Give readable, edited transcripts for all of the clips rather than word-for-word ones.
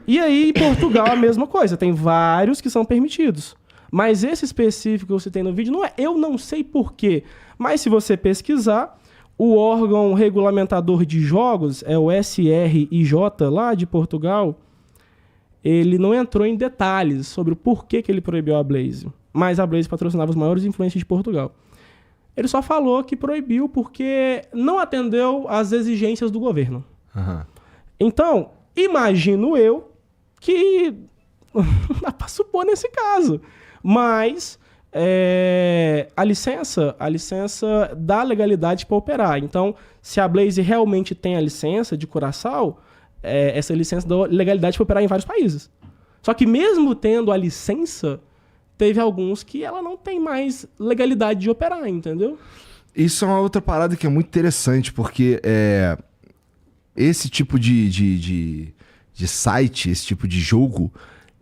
E aí, em Portugal, a mesma coisa. Tem vários que são permitidos. Mas esse específico que você tem no vídeo, não é. Eu não sei por quê. Mas se você pesquisar, o órgão regulamentador de jogos, é o SRIJ, lá de Portugal, ele não entrou em detalhes sobre o porquê que ele proibiu a Blaze. Mas a Blaze patrocinava os maiores influencers de Portugal. Ele só falou que proibiu porque não atendeu às exigências do governo. Uhum. Então, imagino eu que não dá pra supor nesse caso. Mas a licença dá legalidade para operar. Então, se a Blaze realmente tem a licença de Curaçao, essa licença dá legalidade para operar em vários países. Só que mesmo tendo a licença, teve alguns que ela não tem mais legalidade de operar, entendeu? Isso é uma outra parada que é muito interessante, porque esse tipo de site, esse tipo de jogo,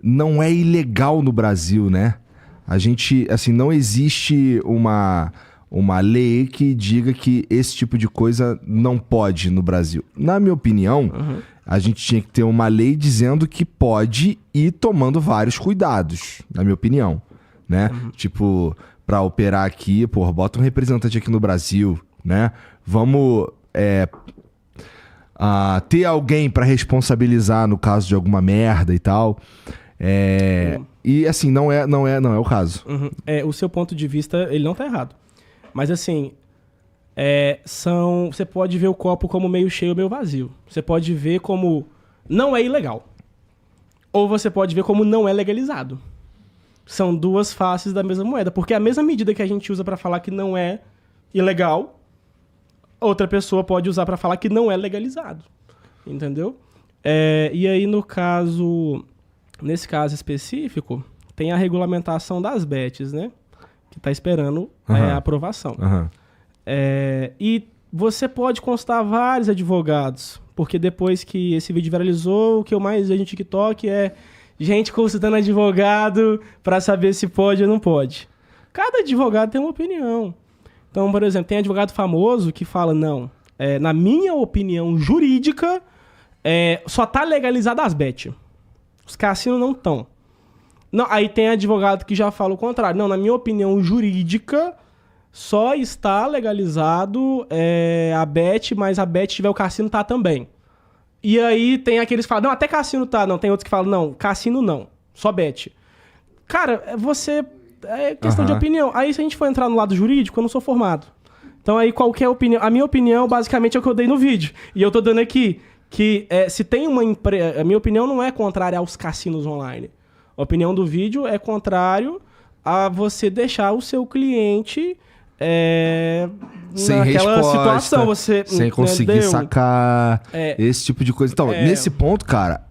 não é ilegal no Brasil, né? A gente, assim, não existe uma lei que diga que esse tipo de coisa não pode no Brasil. Na minha opinião, a gente tinha que ter uma lei dizendo que pode ir tomando vários cuidados, na minha opinião, né? Tipo, pra operar aqui, pô, bota um representante aqui no Brasil, né? Vamos ter alguém pra responsabilizar no caso de alguma merda e tal. E assim, não é o caso. O seu ponto de vista, ele não tá errado. Mas assim, você pode ver o copo como meio cheio ou meio vazio. Você pode ver como não é ilegal. Ou você pode ver como não é legalizado. São duas faces da mesma moeda. Porque a mesma medida que a gente usa pra falar que não é ilegal, outra pessoa pode usar pra falar que não é legalizado. Entendeu? E aí, nesse caso específico, tem a regulamentação das bets, né? Que tá esperando a aprovação. E você pode constar vários advogados, porque depois que esse vídeo viralizou, o que eu mais vejo no TikTok é gente consultando advogado pra saber se pode ou não pode. Cada advogado tem uma opinião. Então, por exemplo, tem advogado famoso que fala, não, na minha opinião jurídica, só tá legalizado as bets. Os cassinos não estão. Aí tem advogado que já fala o contrário. Não, na minha opinião jurídica, só está legalizado a bet, mas a bet tiver o cassino, tá também. E aí tem aqueles que falam, não, até cassino tá. Não, tem outros que falam, não, cassino não, só bet. Cara, é questão de opinião. Aí se a gente for entrar no lado jurídico, eu não sou formado. Então aí qualquer opinião... A minha opinião, basicamente, é o que eu dei no vídeo. E eu tô dando aqui que se tem uma empresa... A minha opinião não é contrária aos cassinos online. A opinião do vídeo é contrário a você deixar o seu cliente sem naquela resposta, situação. Sem conseguir sacar esse tipo de coisa. Então, nesse ponto, cara,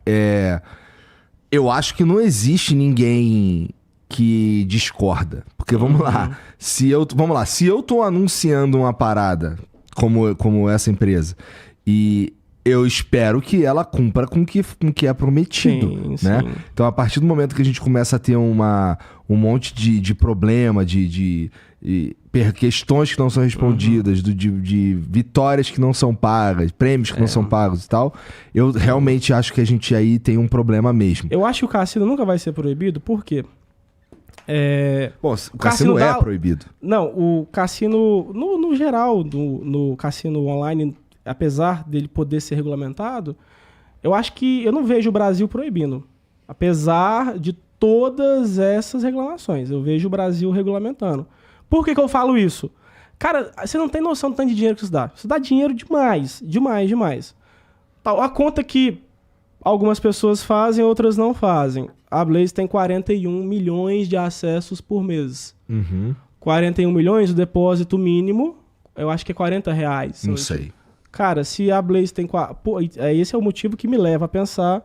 eu acho que não existe ninguém que discorda. Porque, vamos lá, se eu tô anunciando uma parada como essa empresa e eu espero que ela cumpra com o que é prometido, né? Sim. Então, a partir do momento que a gente começa a ter um monte de problema, de questões que não são respondidas, de vitórias que não são pagas, prêmios que não são pagos e tal, eu realmente acho que a gente aí tem um problema mesmo. Eu acho que o cassino nunca vai ser proibido, por quê? Bom, o cassino é proibido. Não, o cassino, no geral, no cassino online, apesar dele poder ser regulamentado, eu acho que eu não vejo o Brasil proibindo. Apesar de todas essas reclamações, eu vejo o Brasil regulamentando. Por que eu falo isso? Cara, você não tem noção do tanto de dinheiro que isso dá. Isso dá dinheiro demais, demais. A conta que algumas pessoas fazem, outras não fazem. A Blaze tem 41 milhões de acessos por mês. 41 milhões, o depósito mínimo, eu acho que é R$40. Não sei. Cara, se a Blaze tem... esse é o motivo que me leva a pensar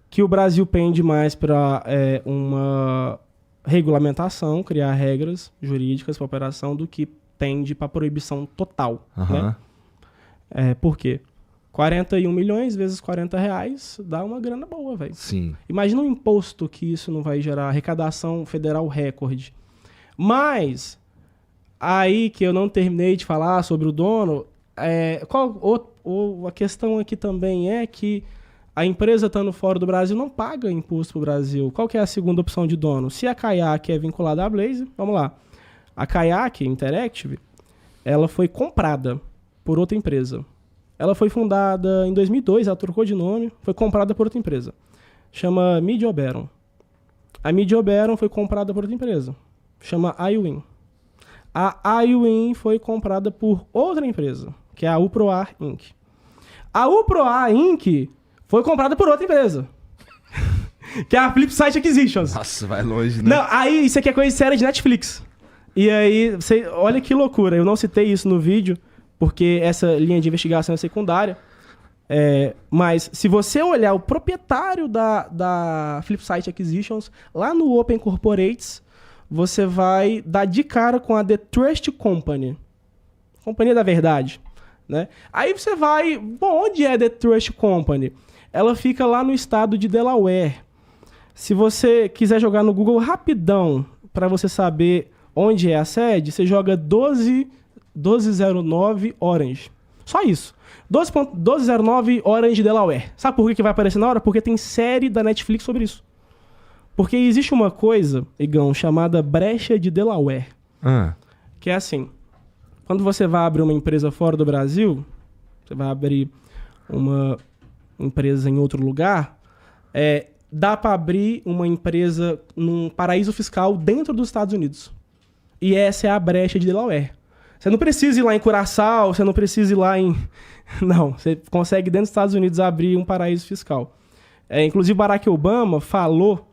que o Brasil pende mais para uma regulamentação, criar regras jurídicas para operação, do que pende para proibição total. Né? Por quê? 41 milhões vezes R$40 dá uma grana boa, velho. Sim. Imagina um imposto que isso não vai gerar, arrecadação federal recorde. Mas, aí que eu não terminei de falar sobre o dono... a questão aqui também é que A empresa estando fora do Brasil não paga imposto para o Brasil. Qual que é a segunda opção de dono? Se a Kayak é vinculada à Blaze, vamos lá. A Kayak Interactive, ela foi comprada por outra empresa. Ela foi fundada em 2002, ela trocou de nome, foi comprada por outra empresa. Chama Media Oberon. A Media Oberon foi comprada por outra empresa. Chama iWin. A iWin foi comprada por outra empresa, que é a Uproar Inc. A Uproar Inc. foi comprada por outra empresa, que é a Flipside Acquisitions. Nossa, vai longe, né? Não, aí isso aqui é coisa séria de Netflix. E aí, você, olha que loucura, eu não citei isso no vídeo, porque essa linha de investigação é secundária. Mas se você olhar o proprietário da Flipside Acquisitions, lá no Open Corporates, você vai dar de cara com a The Trust Company. Companhia da Verdade. Né? Aí você vai... Bom, onde é The Trust Company? Ela fica lá no estado de Delaware. Se você quiser jogar no Google rapidão, para você saber onde é a sede, você joga 1209 Orange. Só isso. 1209 Orange Delaware. Sabe por que vai aparecer na hora? Porque tem série da Netflix sobre isso. Porque existe uma coisa, Igão, chamada brecha de Delaware. Que é assim, quando você vai abrir uma empresa fora do Brasil, você vai abrir uma empresa em outro lugar, dá para abrir uma empresa num paraíso fiscal dentro dos Estados Unidos. E essa é a brecha de Delaware. Você não precisa ir lá em Curaçao, você não precisa ir lá em... Não, você consegue dentro dos Estados Unidos abrir um paraíso fiscal. Inclusive, Barack Obama falou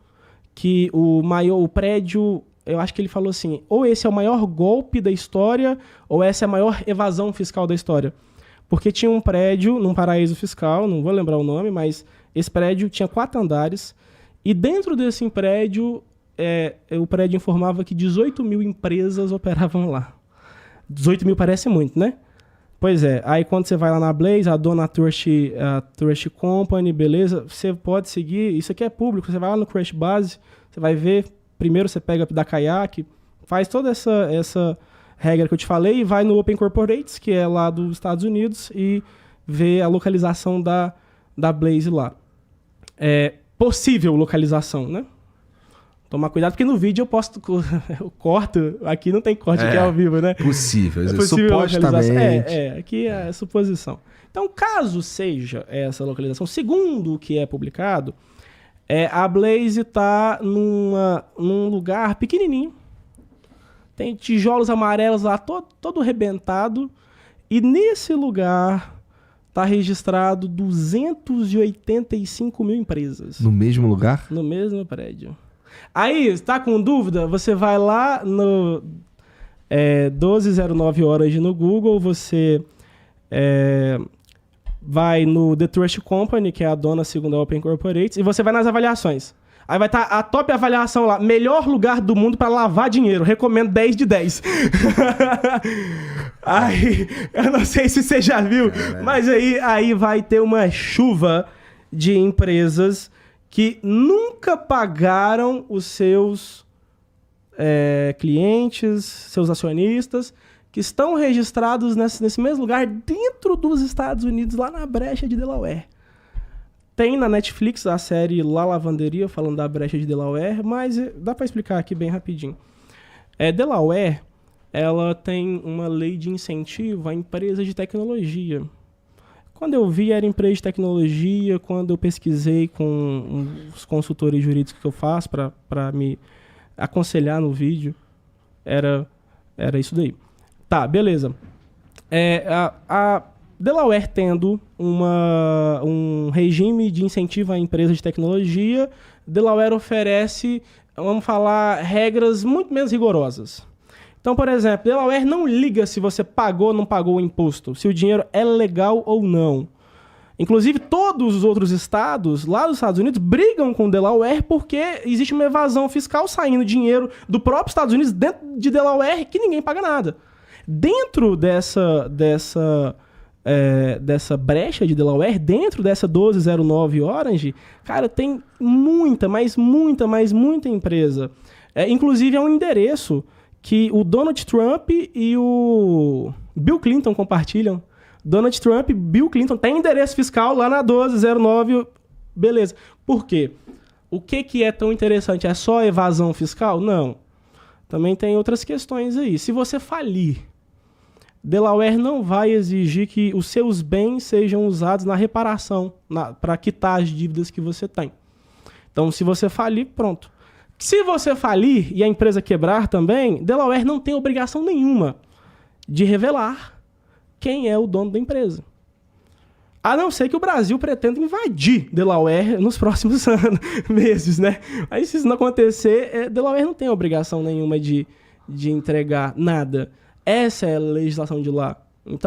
que o prédio, eu acho que ele falou assim, ou esse é o maior golpe da história, ou essa é a maior evasão fiscal da história. Porque tinha um prédio num paraíso fiscal, não vou lembrar o nome, mas esse prédio tinha 4 andares, e dentro desse prédio, o prédio informava que 18 mil empresas operavam lá. 18 mil parece muito, né? Pois é, aí quando você vai lá na Blaze, a dona Trust Company, beleza, você pode seguir, isso aqui é público, você vai lá no Crash Base, você vai ver, primeiro você pega da Kayak, faz toda essa regra que eu te falei e vai no Open Corporates, que é lá dos Estados Unidos, e vê a localização da Blaze lá. Possível localização, né? Tomar cuidado, porque no vídeo eu corto, aqui não tem corte, aqui é ao vivo, né? Possível supostamente. Aqui é a suposição. Então, caso seja essa localização, segundo o que é publicado, a Blaze está num lugar pequenininho, tem tijolos amarelos lá, todo arrebentado, e nesse lugar está registrado 285 mil empresas. No mesmo lugar? No mesmo prédio. Aí, está com dúvida? Você vai lá no 1209 Orange no Google, você vai no The Trust Company, que é a dona segundo a Open Corporates, e você vai nas avaliações. Aí vai estar a top avaliação lá, melhor lugar do mundo para lavar dinheiro, recomendo 10 de 10. Aí, eu não sei se você já viu, mas aí vai ter uma chuva de empresas que nunca pagaram os seus clientes, seus acionistas, que estão registrados nesse mesmo lugar dentro dos Estados Unidos, lá na brecha de Delaware. Tem na Netflix a série La Lavanderia, falando da brecha de Delaware, mas dá para explicar aqui bem rapidinho. Delaware, ela tem uma lei de incentivo a empresas de tecnologia. Quando eu vi, era empresa de tecnologia. Quando eu pesquisei com os consultores jurídicos que eu faço para me aconselhar no vídeo, era isso daí. Tá, beleza. A Delaware tendo um regime de incentivo à empresa de tecnologia, Delaware oferece, vamos falar, regras muito menos rigorosas. Então, por exemplo, Delaware não liga se você pagou ou não pagou o imposto, se o dinheiro é legal ou não. Inclusive, todos os outros estados lá dos Estados Unidos brigam com Delaware porque existe uma evasão fiscal saindo dinheiro do próprio Estados Unidos dentro de Delaware que ninguém paga nada. Dentro dessa brecha de Delaware, dentro dessa 1209 Orange, cara, tem muita empresa. Inclusive, é um endereço que o Donald Trump e o Bill Clinton compartilham. Donald Trump e Bill Clinton têm endereço fiscal lá na 1209 beleza. Por quê? O que é tão interessante? É só evasão fiscal? Não. Também tem outras questões aí. Se você falir, Delaware não vai exigir que os seus bens sejam usados na reparação, para quitar as dívidas que você tem. Então, se você falir, pronto. Se você falir e a empresa quebrar também, Delaware não tem obrigação nenhuma de revelar quem é o dono da empresa. A não ser que o Brasil pretenda invadir Delaware nos próximos meses, né? Aí, se isso não acontecer, Delaware não tem obrigação nenhuma de entregar nada. Essa é a legislação de lá.